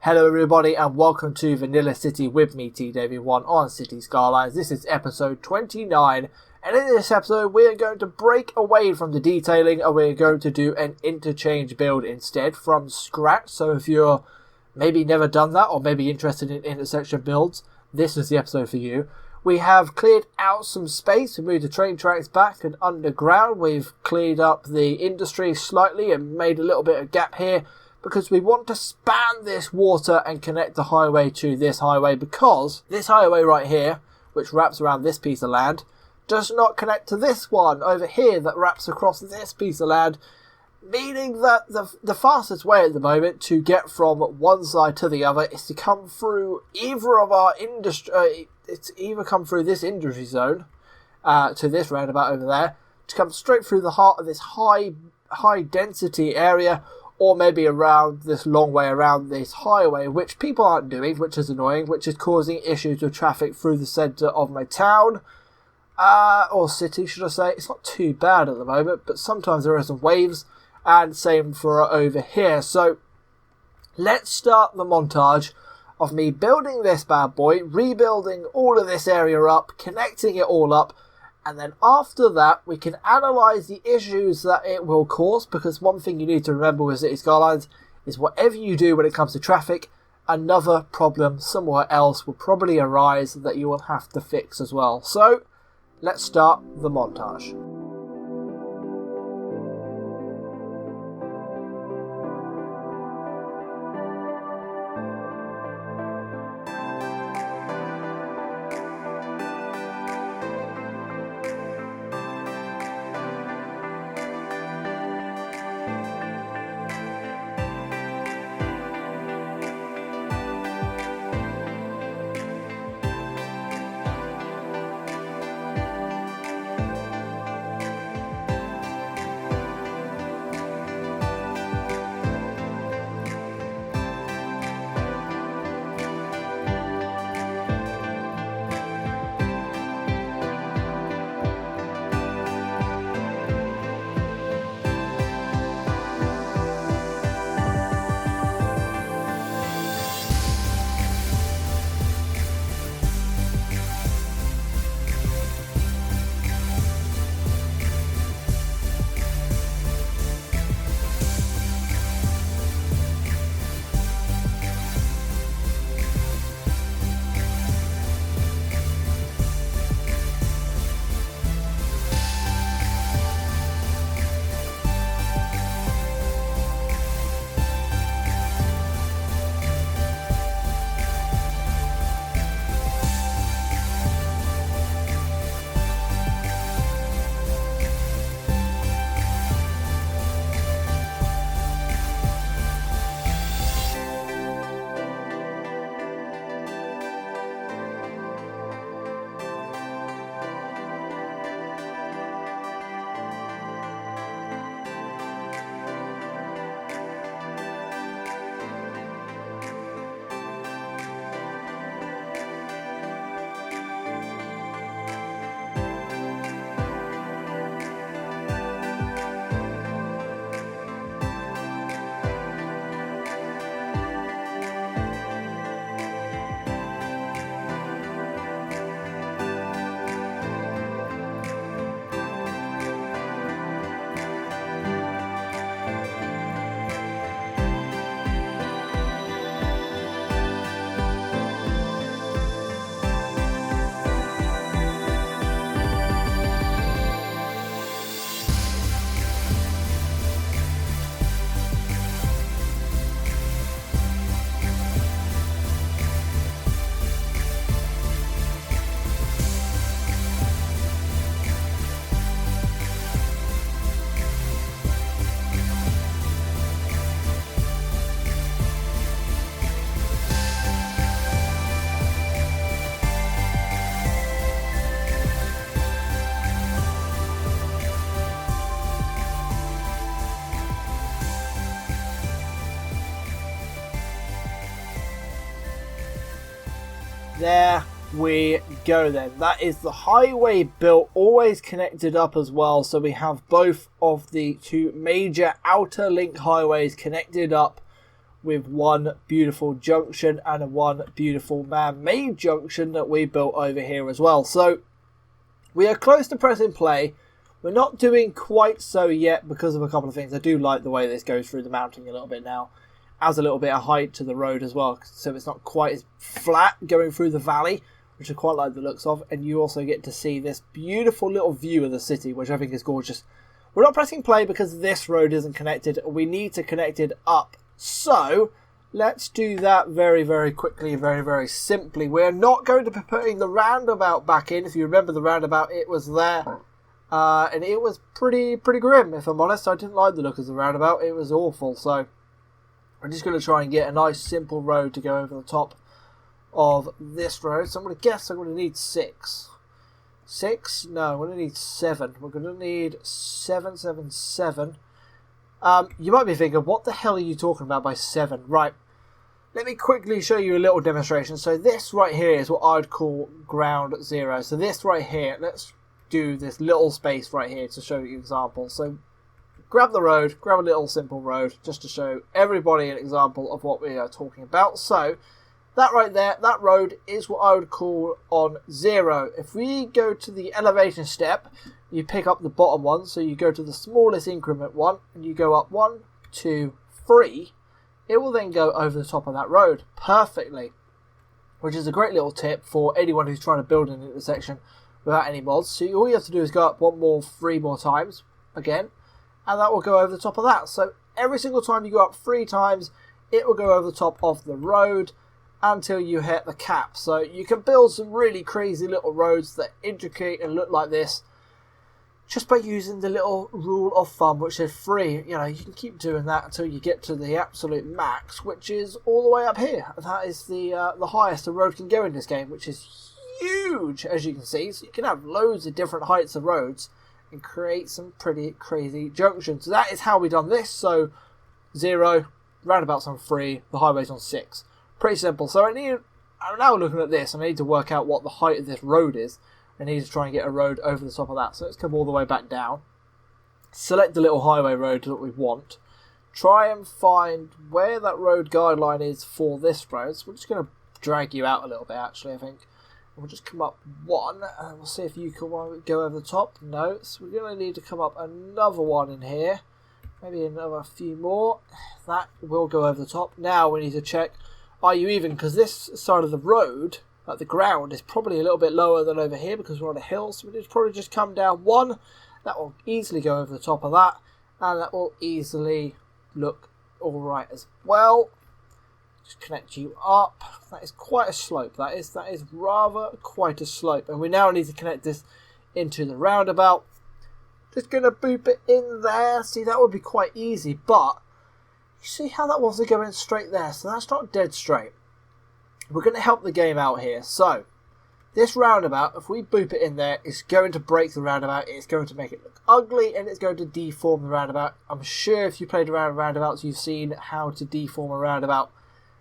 Hello everybody and welcome to Vanilla City with me, TW1 on City Skylines. This is episode 29 and in this episode we are going to break away from the detailing and we're going to do an interchange build instead from scratch. So if you're maybe never done that or maybe interested in intersection builds, this is the episode for you. We have cleared out some space, we moved the train tracks back and underground, we've cleared up the industry slightly and made a little bit of gap here because we want to span this water and connect the highway to this highway, because this highway right here, which wraps around this piece of land, does not connect to this one over here that wraps across this piece of land, meaning that the fastest way at the moment to get from one side to the other is to come through either of our industry. It's either come through this industry zone to this roundabout over there, to come straight through the heart of this high density area, or maybe around this long way around this highway, which people aren't doing, which is annoying, which is causing issues with traffic through the centre of my town, or city should I say. It's not too bad at the moment, but sometimes there are some waves, and same for over here. So let's start the montage of me building this bad boy, rebuilding all of this area up, connecting it all up, and then after that we can analyse the issues that it will cause, because one thing you need to remember with City Skylines is whatever you do when it comes to traffic, another problem somewhere else will probably arise that you will have to fix as well. So let's start the montage. There we go then. That is the highway built, always connected up as well. So we have both of the two major outer link highways connected up with one beautiful junction and a one beautiful man-made junction that we built over here as well. So we are close to pressing play. We're not doing quite so yet because of a couple of things. I do like the way this goes through the mountain a little bit now. Adds a little bit of height to the road as well, so it's not quite as flat going through the valley, which I quite like the looks of. And you also get to see this beautiful little view of the city, which I think is gorgeous. We're not pressing play because this road isn't connected. We need to connect it up. So let's do that very, very quickly, very, very simply. We're not going to be putting the roundabout back in. If you remember the roundabout, it was there. And it was pretty grim, if I'm honest. I didn't like the look of the roundabout. It was awful. So I'm just going to try and get a nice simple road to go over the top of this road. So I'm going to guess I'm going to need 6. 6? No, I'm going to need 7. We're going to need 777. You might be thinking, what the hell are you talking about by 7? Right, let me quickly show you a little demonstration. So this right here is what I'd call ground zero. So this right here, let's do this little space right here to show you an example. So grab the road, grab a little simple road, just to show everybody an example of what we are talking about. So that right there, that road is what I would call on 0. If we go to the elevation step, you pick up the bottom one, so you go to the smallest increment one, and you go up 1, 2, 3. It will then go over the top of that road perfectly, which is a great little tip for anyone who's trying to build an intersection without any mods. So all you have to do is go up 3 more times again, and that will go over the top of that. So every single time you go up 3 times, it will go over the top of the road until you hit the cap. So you can build some really crazy little roads that intricate and look like this just by using the little rule of thumb, which is 3. You know, you can keep doing that until you get to the absolute max, which is all the way up here. And that is the highest a road can go in this game, which is huge, as you can see. So you can have loads of different heights of roads and create some pretty crazy junctions. So that is how we done this. So 0, roundabouts on 3, the highway's on 6. Pretty simple. So I'm now looking at this, and I need to work out what the height of this road is. I need to try and get a road over the top of that. So let's come all the way back down. Select the little highway road that we want. Try and find where that road guideline is for this road. So we're just going to drag you out a little bit, actually, I think. We'll just come up 1, and we'll see if you can go over the top. No, so we're going to need to come up another 1 in here. Maybe another few more. That will go over the top. Now we need to check, are you even? Because this side of the road, like the ground, is probably a little bit lower than over here because we're on a hill. So we need to probably just come down 1. That will easily go over the top of that. And that will easily look alright as well. Just connect you up. That is quite a slope. That is rather quite a slope. And we now need to connect this into the roundabout. Just going to boop it in there. See, that would be quite easy. But you see how that wasn't going straight there. So that's not dead straight. We're going to help the game out here. So this roundabout, if we boop it in there, it's going to break the roundabout. It's going to make it look ugly, and it's going to deform the roundabout. I'm sure if you played around roundabouts, you've seen how to deform a roundabout.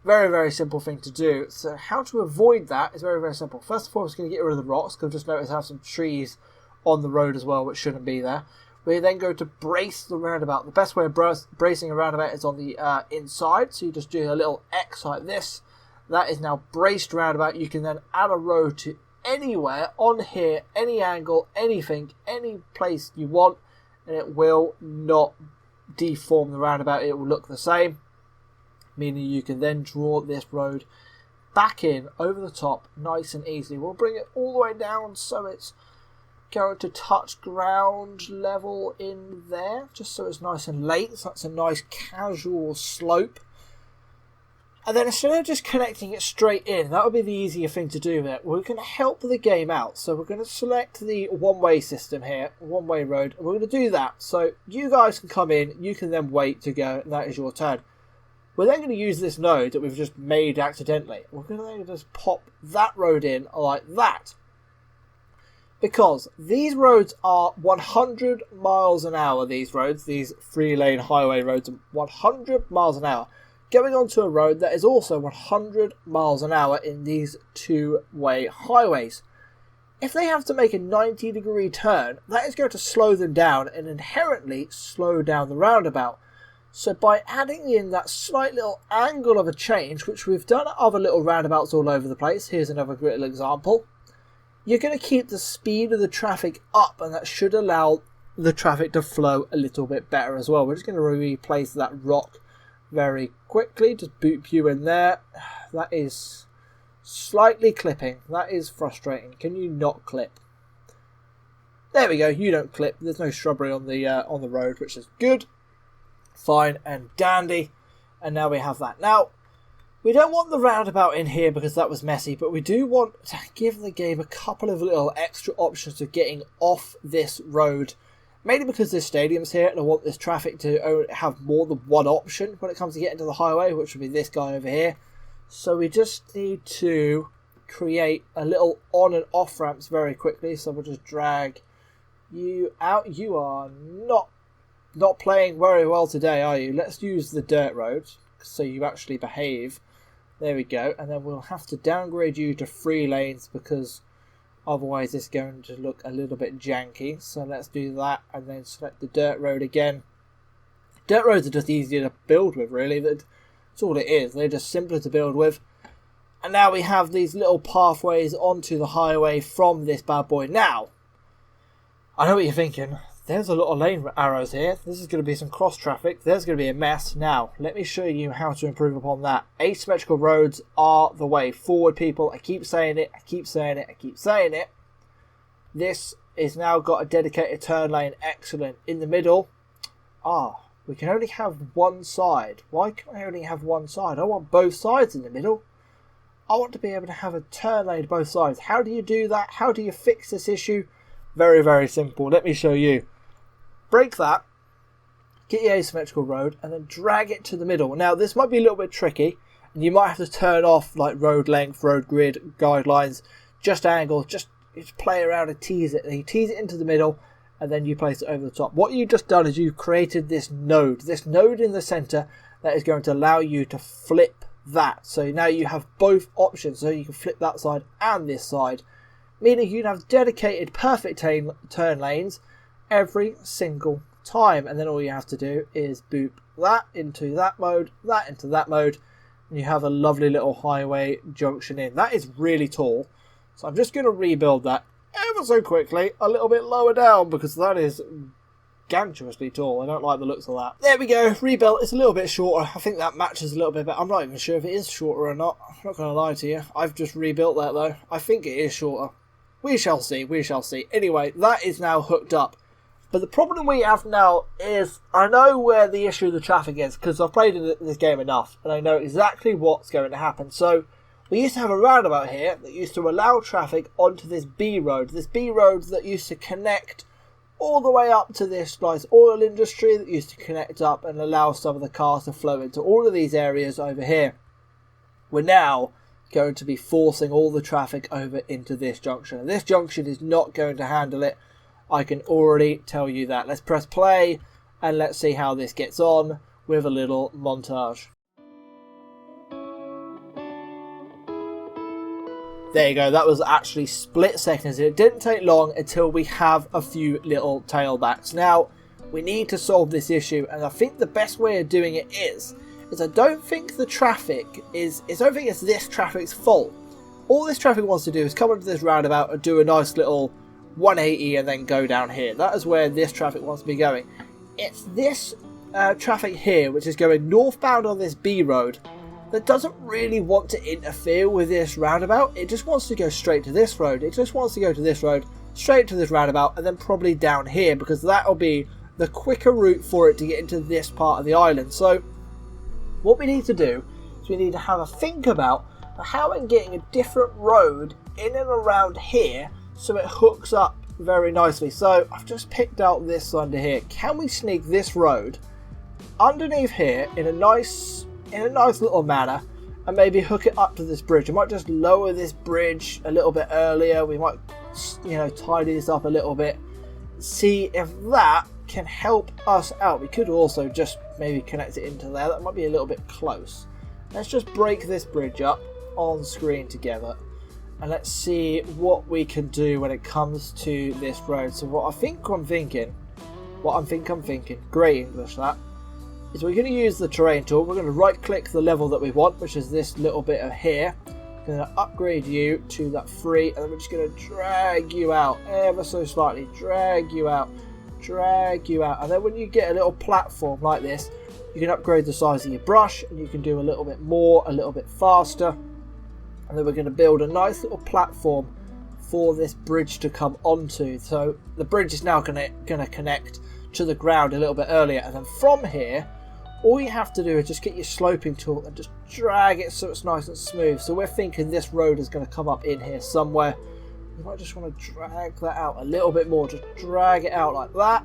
Very, very simple thing to do. So how to avoid that is very, very simple. First of all, it's going to get rid of the rocks, because just notice I have some trees on the road as well, which shouldn't be there. We then go to brace the roundabout. The best way of bracing a roundabout is on the inside. So you just do a little X like this. That is now braced roundabout. You can then add a road to anywhere on here, any angle, anything, any place you want, and it will not deform the roundabout. It will look the same, meaning you can then draw this road back in over the top nice and easily. We'll bring it all the way down so it's going to touch ground level in there, just so it's nice and late. So that's a nice casual slope. And then instead of just connecting it straight in, that would be the easier thing to do there. We're going to help the game out. So we're going to select the one-way system here, one-way road. And we're going to do that. So you guys can come in, you can then wait to go, and that is your turn. We're then going to use this node that we've just made accidentally. We're going to then just pop that road in like that. Because these roads are 100 miles an hour, these roads, these 3-lane highway roads, 100 miles an hour. Going onto a road that is also 100 miles an hour in these 2-way highways. If they have to make a 90-degree turn, that is going to slow them down and inherently slow down the roundabout. So by adding in that slight little angle of a change, which we've done at other little roundabouts all over the place, here's another great little example, you're going to keep the speed of the traffic up, and that should allow the traffic to flow a little bit better as well. We're just going to replace that rock very quickly, just boop you in there. That is slightly clipping, that is frustrating. Can you not clip? There we go, you don't clip. There's no shrubbery on the road, which is good. Fine and dandy. And now we have that. Now, we don't want the roundabout in here because that was messy, but we do want to give the game a couple of little extra options of getting off this road. Mainly because there's stadiums here, and I want this traffic to have more than one option when it comes to getting to the highway, which would be this guy over here. So we just need to create a little on and off ramps very quickly. So we'll just drag you out. You are not playing very well today, are you? Let's use the dirt road so you actually behave. There we go. And then we'll have to downgrade you to 3 lanes because otherwise it's going to look a little bit janky. So let's do that and then select the dirt road again. Dirt roads are just easier to build with, really. That's all it is. They're just simpler to build with. And now we have these little pathways onto the highway from this bad boy. Now, I know what you're thinking. There's a lot of lane arrows here. This is going to be some cross traffic. There's going to be a mess. Now, let me show you how to improve upon that. Asymmetrical roads are the way forward, people. I keep saying it. I keep saying it. I keep saying it. This is now got a dedicated turn lane. Excellent. In the middle. We can only have one side. Why can I only have one side? I want both sides in the middle. I want to be able to have a turn lane both sides. How do you do that? How do you fix this issue? Very, very simple. Let me show you. Break that, get your asymmetrical road, and then drag it to the middle. Now, this might be a little bit tricky, and you might have to turn off like road length, road grid, guidelines, just angle, just play around and tease it. And you tease it into the middle, and then you place it over the top. What you've just done is you've created this node in the center that is going to allow you to flip that. So now you have both options, so you can flip that side and this side, meaning you can have dedicated perfect turn lanes every single time. And then all you have to do is boop that into that mode, that into that mode, and you have a lovely little highway junction in. That is really tall, so I'm just going to rebuild that ever so quickly a little bit lower down because that is gantuously tall. I don't like the looks of that. There we go, rebuilt. It's a little bit shorter. I think that matches a little bit better. I'm not even sure if it is shorter or not. I'm not going to lie to you. I've just rebuilt that though. I think it is shorter. We shall see, we shall see. Anyway, that is now hooked up. But the problem we have now is, I know where the issue of the traffic is, because I've played this game enough, and I know exactly what's going to happen. So, we used to have a roundabout here that used to allow traffic onto this B road. This B road that used to connect all the way up to this nice oil industry that used to connect up and allow some of the cars to flow into all of these areas over here. We're now going to be forcing all the traffic over into this junction. And this junction is not going to handle it. I can already tell you that. Let's press play and let's see how this gets on with a little montage. There you go, that was actually split seconds. It didn't take long until we have a few little tailbacks. Now, we need to solve this issue, and I think the best way of doing it is I don't think the traffic is, I don't think it's this traffic's fault. All this traffic wants to do is come into this roundabout and do a nice little 180 and then go down here. That is where this traffic wants to be going. It's this traffic here, which is going northbound on this B road, that doesn't really want to interfere with this roundabout. It just wants to go straight to this road. It just wants to go to this road, straight to this roundabout, and then probably down here, because that'll be the quicker route for it to get into this part of the island. So what we need to do is we need to have a think about how I'm getting a different road in and around here so it hooks up very nicely. So I've just picked out this under here. Can we sneak this road underneath here in a nice little manner and maybe hook it up to this bridge? I might just lower this bridge a little bit earlier. We might, tidy this up a little bit. See if that can help us out. We could also just maybe connect it into there. That might be a little bit close. Let's just break this bridge up on screen together. And let's see what we can do when it comes to this road. So what I'm thinking, great English that, is we're going to use the terrain tool. We're going to right click the level that we want, which is this little bit of here. We're going to upgrade you to that 3, and then we're just going to drag you out ever so slightly. Drag you out. And then when you get a little platform like this, you can upgrade the size of your brush, and you can do a little bit more, a little bit faster. And then we're going to build a nice little platform for this bridge to come onto. So the bridge is now going to connect to the ground a little bit earlier, and then from here all you have to do is just get your sloping tool and just drag it so it's nice and smooth. So we're thinking this road is going to come up in here somewhere. You might just want to drag that out a little bit more. Just drag it out like that.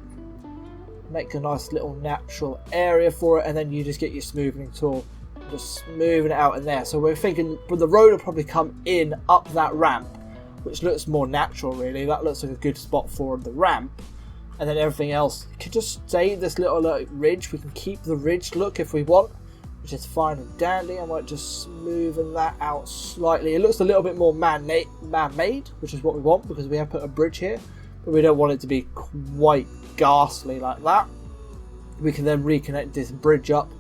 Make a nice little natural area for it, and then you just get your smoothing tool and just smoothing it out in there. So we're thinking the road will probably come in up that ramp, which looks more natural really. That looks like a good spot for the ramp. And then everything else can just stay this little ridge. We can keep the ridge look if we want, which is fine and dandy. I might just smoothen that out slightly. It looks a little bit more man-made, which is what we want because we have put a bridge here, but we don't want it to be quite ghastly like that. We can then reconnect this bridge up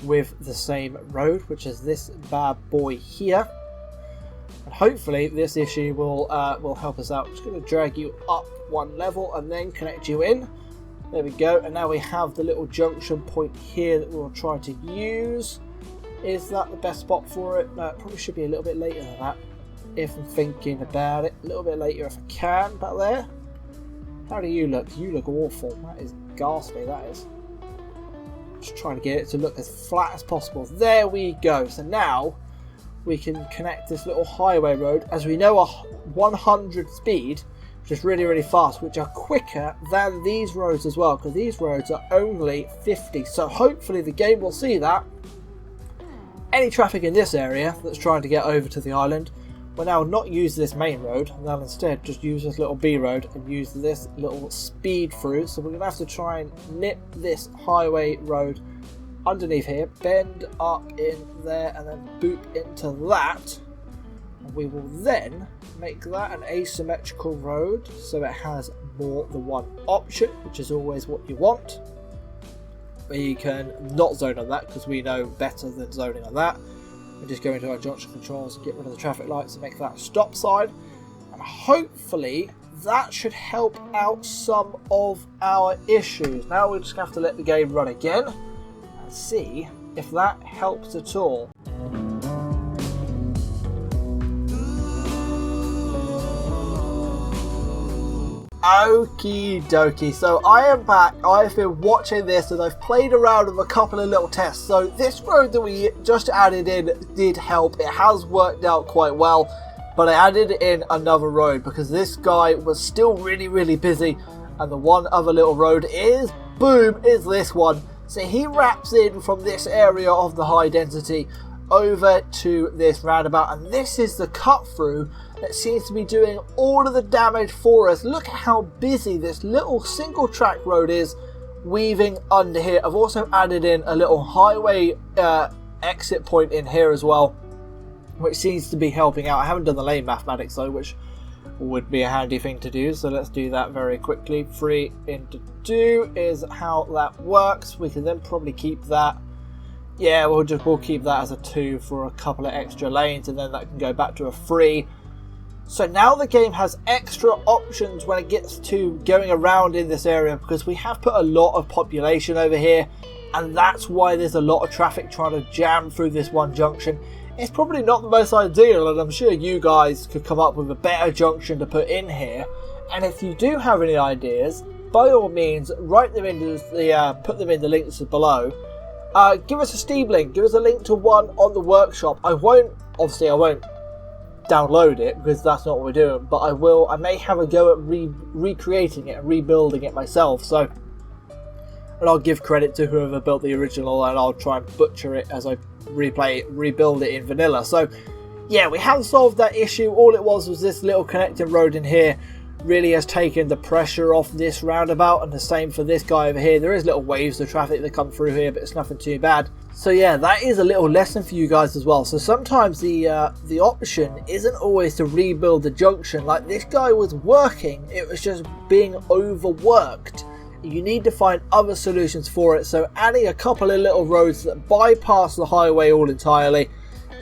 with the same road, which is this bad boy here. And hopefully this issue will help us out. I'm just going to drag you up 1 level and then connect you in. There we go. And now we have the little junction point here that we'll try to use. Is that the best spot for it? No, it probably should be a little bit later than that, if I'm thinking about it. A little bit later if I can, back there. How do you look? You look awful. That is ghastly, that is. Just trying to get it to look as flat as possible. There we go. So now we can connect this little highway road. As we know, a 100 speed, which is really, really fast, which are quicker than these roads as well, because these roads are only 50. So hopefully the game will see that. Any traffic in this area that's trying to get over to the island will now not use this main road. They'll instead just use this little B road and use this little speed through. So we're going to have to try and nip this highway road underneath here, bend up in there, and then boop into that. And we will then make that an asymmetrical road so it has more than one option, which is always what you want. We can not zone on that because we know better than zoning on that. We just go into our junction controls, get rid of the traffic lights and make that a stop sign. And hopefully that should help out some of our issues. Now we just have to let the game run again and see if that helps at all. Okie dokie, so I am back. I've been watching this and I've played around with a couple of little tests. So this road that we just added in did help. It has worked out quite well, but I added in another road because this guy was still really, really busy. And the one other little road is, boom, is this one. So he wraps in from this area of the high density over to this roundabout, and this is the cut through that seems to be doing all of the damage for us. Look at how busy this little single track road is weaving under here. I've also added in a little highway exit point in here as well, which seems to be helping out. I haven't done the lane mathematics though, which would be a handy thing to do, so let's do that very quickly. 3 into 2 is how that works. We can then probably keep that. Yeah, we'll keep that as a 2 for a couple of extra lanes, and then that can go back to a 3. So now the game has extra options when it gets to going around in this area, because we have put a lot of population over here, and that's why there's a lot of traffic trying to jam through this one junction. It's probably not the most ideal, and I'm sure you guys could come up with a better junction to put in here. And if you do have any ideas, by all means, write them into the put them in the links below. Give us a Steam link, give us a link to one on the workshop. I won't download it because that's not what we're doing, but I may have a go at recreating it and rebuilding it myself. So, and I'll give credit to whoever built the original, and I'll try and butcher it as I rebuild it in vanilla. So yeah, we have solved that issue. All it was this little connecting road in here really has taken the pressure off this roundabout, and the same for this guy over here. There is little waves of traffic that come through here, but it's nothing too bad. So yeah, that is a little lesson for you guys as well. So sometimes the option isn't always to rebuild the junction like this guy was working. It was just being overworked, you need to find other solutions for it. So adding a couple of little roads that bypass the highway all entirely,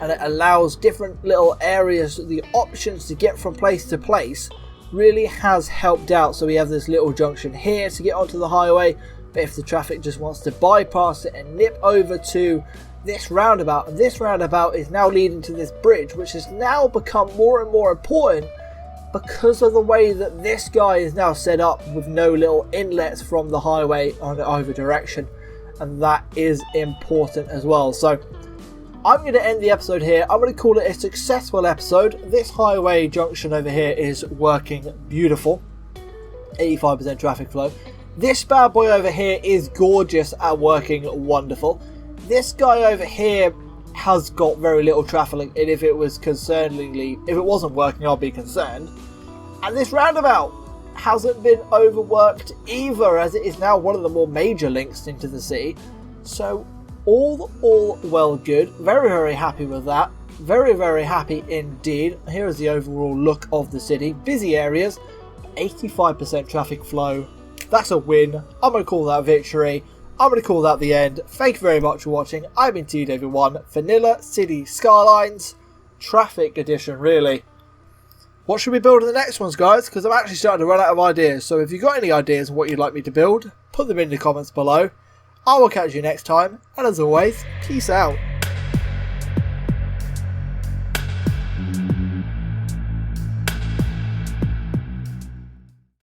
and it allows different little areas, the options to get from place to place, really has helped out. So we have this little junction here to get onto the highway, but if the traffic just wants to bypass it and nip over to this roundabout, and this roundabout is now leading to this bridge, which has now become more and more important because of the way that this guy is now set up with no little inlets from the highway on either direction, and that is important as well. So I'm going to end the episode here. I'm going to call it a successful episode. This highway junction over here is working beautiful. 85% traffic flow. This bad boy over here is gorgeous at working wonderful. This guy over here has got very little traffic, and if it wasn't working, I'll be concerned. And this roundabout hasn't been overworked either, as it is now one of the more major links into the city. So all well good. Very, very happy with that. Very, very happy indeed. Here is the overall look of the city. Busy areas, 85% traffic flow. That's a win. I'm going to call that victory. I'm going to call that the end. Thank you very much for watching. I've been TDavid1, Vanilla City Skylines, Traffic Edition, really. What should we build in the next ones, guys? Because I'm actually starting to run out of ideas. So if you've got any ideas on what you'd like me to build, put them in the comments below. I will catch you next time, and as always, peace out.